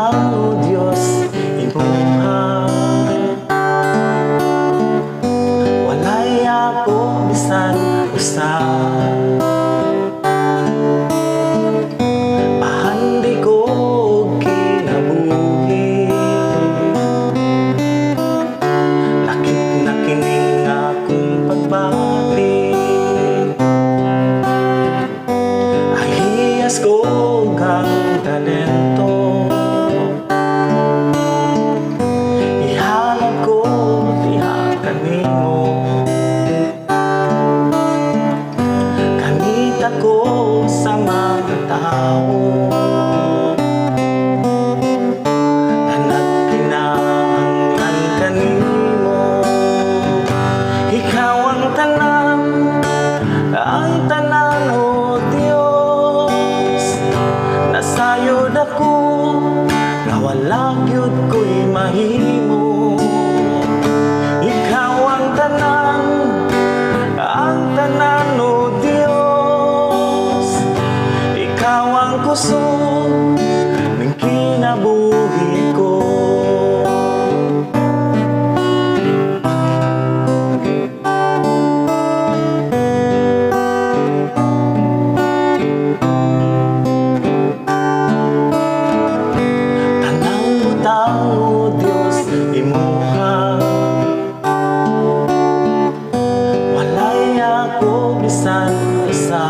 butang o Diyos imuha. Walay ako bisan usa, pahandi ko kinabuhi. Lakip na kining akong pagbati, ahiyas ko kang talento. Ihalad ko diha kanimo, kanita ko sa mga tao na nagkinahanglan kanimo. Ikaw ang tanan o Diyos. Nasayod ako nga wala gyud ko'y mahimo. Ikaw ang tanan o Diyos. Ikaw ang kusog ng kinabuhi ko. O Diyos imuha, walay ako bisan usa,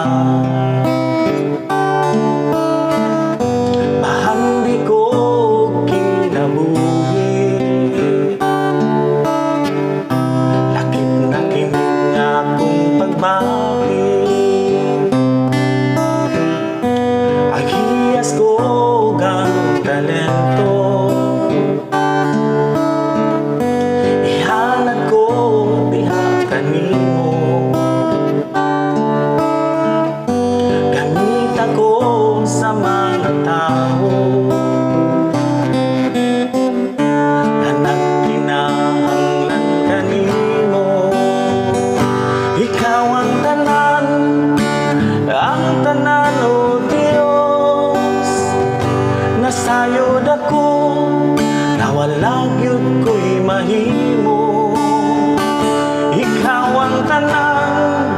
pahandi ko kinabuhi. Lakip na kining akong pagbati, ahiyas ko kang talento. Gamit ako sa mga tao na nagkinahanglan kanimo. Ikaw ang tanan o Diyos. Nasayod ako na wala gyud ko'y mahimo. Ikaw ang tanan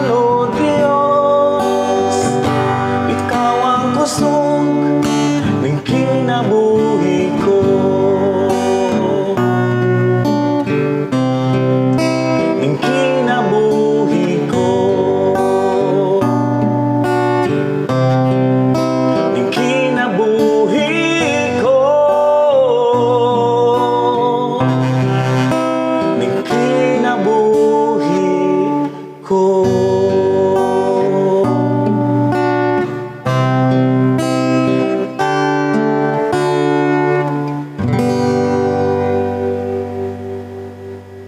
o Diyos. Ikaw ang kusog